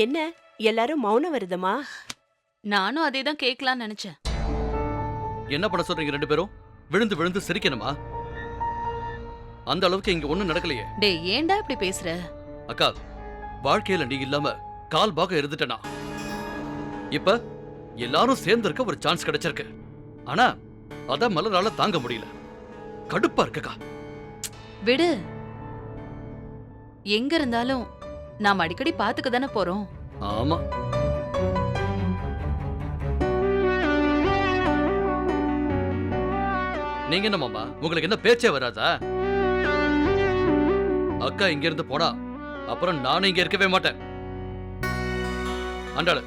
என்ன எல்லாரும் மௌன வருதமா? நானும் அதே தான் கேட்கலாம்னு நினைச்சேன். என்ன பண்ண சொல்றீங்க ரெண்டு பேரும்? விழுந்து விழுந்து சிரிக்கணுமா? அந்த அளவுக்கு இங்க ஒண்ணும் நடக்கலையே. டேய் ஏன்டா இப்படி பேசுற? அக்கா, வாழ்க்கையில நீ இல்லாம கால் பாகம் இருந்துட்டனா. இப்ப எல்லாரும் சேர்ந்து இருக்க ஒரு சான்ஸ் கிடைச்சிருக்கு. ஆனா அத மலரால தாங்க முடியல. கடுப்பா இருக்குக்கா. விடு. எங்க இருந்தாலும் நாம் அடிக்கடி பாத்துக்க தானே போறோம். ஆமா. நீங்க என்ன மாமா, உங்களுக்கு என்ன பேச்சே வராதா? அக்கா இங்க இருந்து போனா அப்புறம் நானும் இங்க இருக்கவே மாட்டேன். அண்டாளு,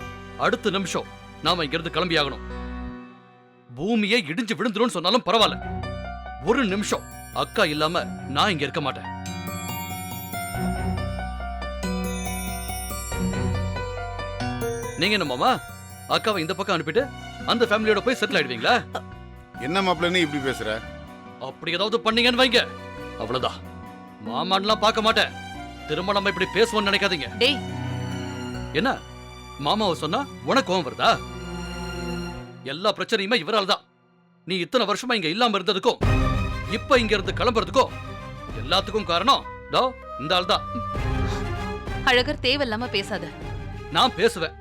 அடுத்த நிமிஷம் நாம இங்க இருந்து கிளம்பி ஆகணும். பூமியே இடிஞ்சு விழுந்துரும் சொன்னாலும் பரவாயில்ல. ஒரு நிமிஷம் அக்கா இல்லாம நான் இங்க இருக்க மாட்டேன். நீங்க என்ன மாமா, அக்காவை இந்த பக்கம் அனுப்பிட்டு அந்த ஃபேமிலியோட போய் செட்டில் ஆயிடுவீங்களா? என்ன மாப்பிள்ளை இப்படி பேசுற? அப்படி ஏதாவது பண்ணீங்கன்னு வைங்க, அவ்வளவுதான். மாமான்லாம் பார்க்க மாட்டேன். திரும்ப நம்ம இப்படி பேசுவோம்னு நினைக்காதீங்க. டேய் என்ன மாமாவை சொன்னா உனக்கு கோவம் வருதா? எல்லா பிரச்சனையுமே இவரால் தான். நீ இத்தனை வருஷமா இங்க இல்லாம இருந்ததுக்கும் இப்ப இங்க இருந்து கிளம்புறதுக்கும் எல்லாத்துக்கும் காரணம் இந்த ஆள் தான். அழகர் தேவையில்லாம பேசாத. நான் பேசுவேன்.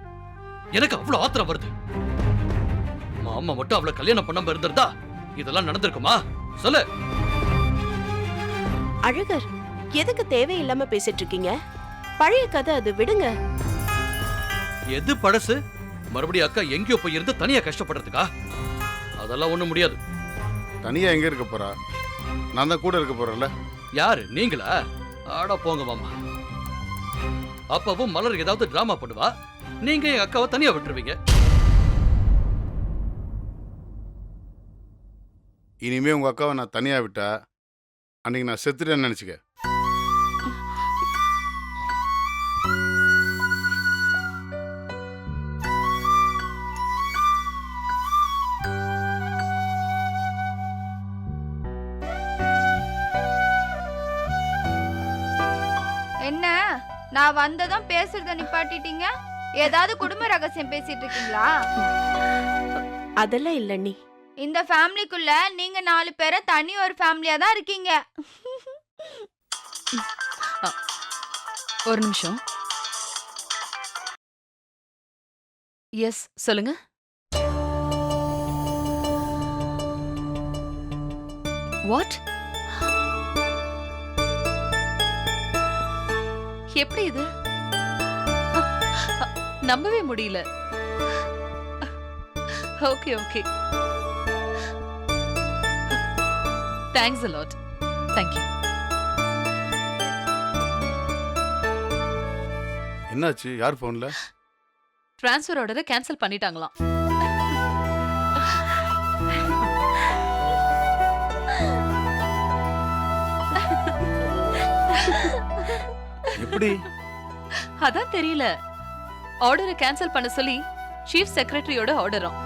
எனக்கு அவ்வளவு ஆத்திரம் வருது. மாமா மட்டும் அவளை கல்யாணம் பண்ணாம இருந்திருந்தா இதெல்லாம் நடந்திருக்குமா? சொல்லு. அழகர், எதுக்கு தேவையில்லாம பேசிட்டு இருக்கீங்க? பழைய கதை அது, விடுங்க. எது பழசு? மறுபடியும் அக்கா எங்கேயோ போய் இருந்து தனியா கஷ்டப்படுறதுக்கா? அதெல்லாம் ஒண்ணும் முடியாது. தனியா எங்க இருக்க போறா? நான் தான் கூட இருக்க போறேன்ல. யாரு, நீங்களா? ஆடா போங்க மாமா. அப்பவும் மலர் ஏதாவது டிராமா பண்ணுவா, நீங்க என் அக்காவை தனியா விட்டுருவீங்க. இனிமே உங்க அக்காவை நான் தனியா விட்டா அன்னைக்கு நான் செத்துட்டேன்னு நினைச்சுக்க. என்ன நான் வந்ததும் பேசுறத நிப்பாட்டிட்டீங்க? ஏதாவது குடும்ப ரகசியம் பேசிட்டு இருக்கீங்களா? அதெல்லாம் இல்ல நீ. இந்த ஃபேமிலிக்குள்ள நீங்க 4 பேரை தனி ஒரு ஃபேமிலியா தான் இருக்கீங்க. ஒரு நிமிஷம். எஸ், சொல்லுங்க. வாட்? எப்படி இது? நம்பவே முடியல. Okay okay, thanks a lot. Thank you. என்னாச்சு? யார் போன்ல? ட்ரான்ஸ்ஃபர் ஆர்டரை கேன்சல் பண்ணிட்டாங்களாம். எப்படி? அதான் தெரியல. ஆர்டரை கேன்சல் பண்ண சொல்லி சீஃப் செக்ரட்டரியோட ஆர்டரும்.